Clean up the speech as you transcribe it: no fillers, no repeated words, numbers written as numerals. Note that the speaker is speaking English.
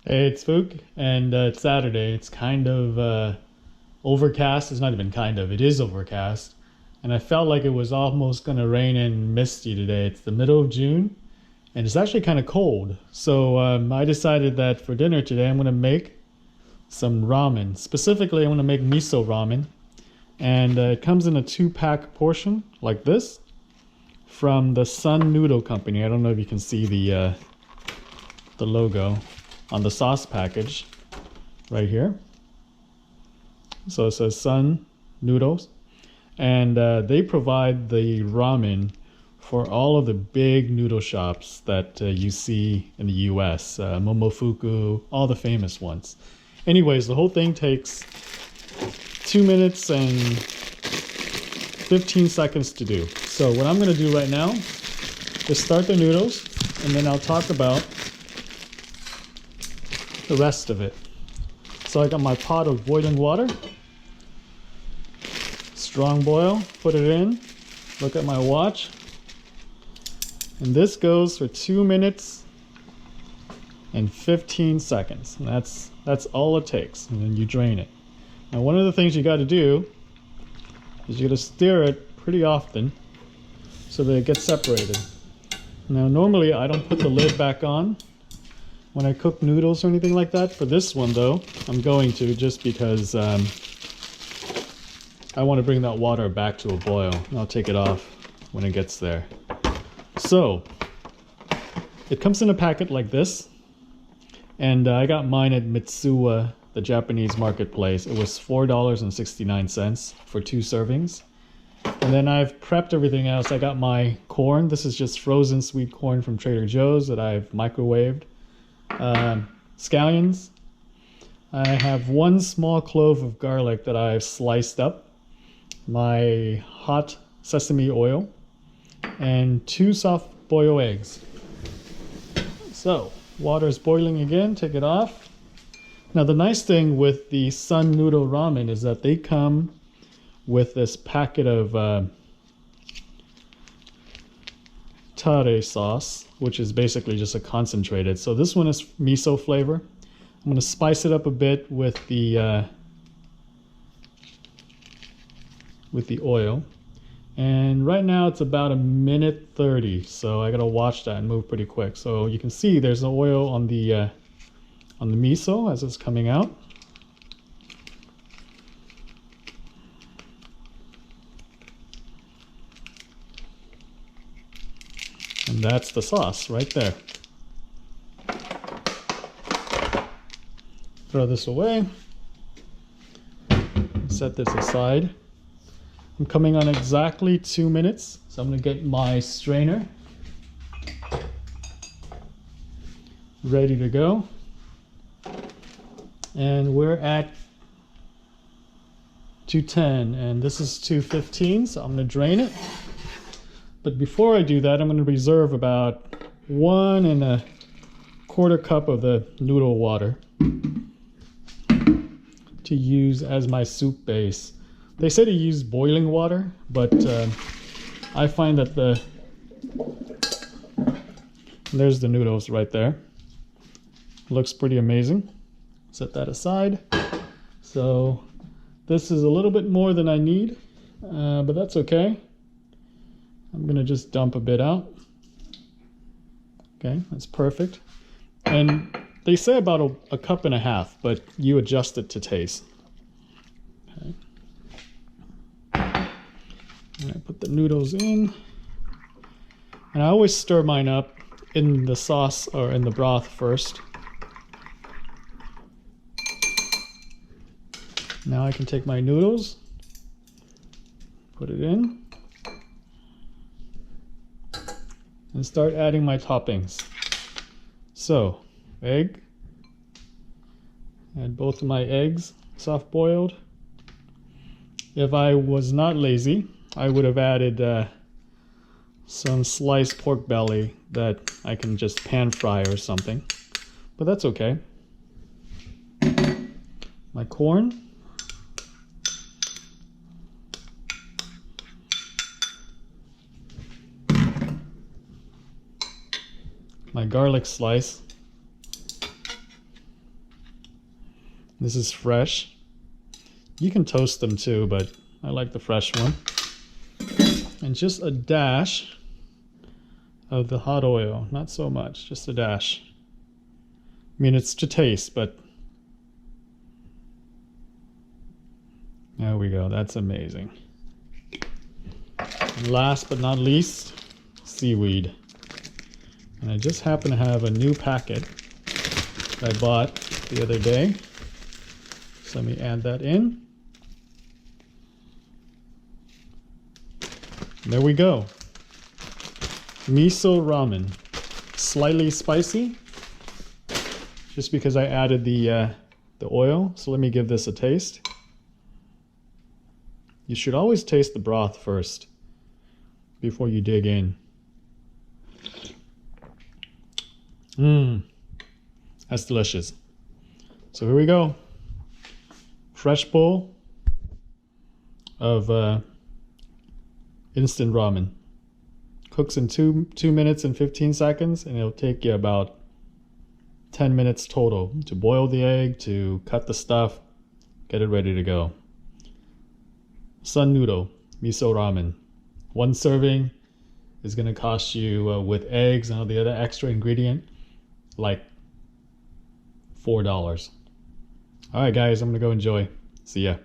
Hey, it's Fook, and it's Saturday. It's kind of overcast. It's not even kind of, it is overcast. And I felt like it was almost going to rain and misty today. It's the middle of June, and it's actually kind of cold. So I decided that for dinner today, I'm going to make some ramen. Specifically, I'm going to make miso ramen. And it comes in a 2-pack portion like this from the Sun Noodle company. I don't know if you can see the logo on the sauce package right here. So it says Sun Noodles, and they provide the ramen for all of the big noodle shops that you see in the US, Momofuku, all the famous ones. Anyways, the whole thing takes 2 minutes and 15 seconds to do. So what I'm going to do right now is start the noodles, and then I'll talk about the rest of it. So I got my pot of boiling water, strong boil, put it in, look at my watch, and this goes for 2 minutes and 15 seconds. And that's all it takes, and then you drain it. Now one of the things you got to do is you got to stir it pretty often so that it gets separated. Now normally I don't put the lid back on when I cook noodles or anything like that. For this one though, I'm going to, just because I want to bring that water back to a boil, and I'll take it off when it gets there. So it comes in a packet like this, and I got mine at Mitsuwa, the Japanese marketplace. It was $4.69 for 2 servings. And then I've prepped everything else. I got my corn. This is just frozen sweet corn from Trader Joe's that I've microwaved. Scallions. I have 1 small clove of garlic that I've sliced up, my hot sesame oil, and 2 soft boiled eggs. So water is boiling again, take it off. Now the nice thing with the Sun Noodle ramen is that they come with this packet of tare sauce, which is basically just a concentrated. So this one is miso flavor. I'm going to spice it up a bit with the oil. And right now it's about 1:30, so I gotta watch that and move pretty quick. So you can see there's the oil on the miso as it's coming out. And that's the sauce right there. Throw this away. Set this aside. I'm coming on exactly 2 minutes, so I'm going to get my strainer ready to go. And we're at 210, and this is 215, so I'm going to drain it. But before I do that, I'm going to reserve about 1 1/4 cup of the noodle water to use as my soup base. They say to use boiling water, but I find that there's the noodles right there. Looks pretty amazing. Set that aside. So this is a little bit more than I need, but that's okay. I'm gonna just dump a bit out. Okay, that's perfect. And they say about a 1.5 cups, but you adjust it to taste. Okay. And I put the noodles in, and I always stir mine up in the sauce or in the broth first. Now I can take my noodles, put it in, and start adding my toppings. So, egg, add both of my eggs, soft boiled. If I was not lazy, I would have added some sliced pork belly that I can just pan fry or something, but that's okay. My corn, my garlic slice, This is fresh. You can toast them too, but I like the fresh one. And just a dash of the hot oil. Not so much, just a dash. I mean, it's to taste, but there we go. That's amazing. And last but not least, seaweed. And I just happen to have a new packet that I bought the other day. So let me add that in. And there we go. Miso Ramen. Slightly spicy, just because I added the oil. So let me give this a taste. You should always taste the broth first before you dig in. That's delicious. So here we go. Fresh bowl of instant ramen. Cooks in 2 minutes and 15 seconds, and it'll take you about 10 minutes total to boil the egg, to cut the stuff, get it ready to go. Sun Noodle Miso Ramen. One serving is going to cost you, with eggs and all the other extra ingredient, like $4. All right, guys, I'm going to go enjoy. See ya.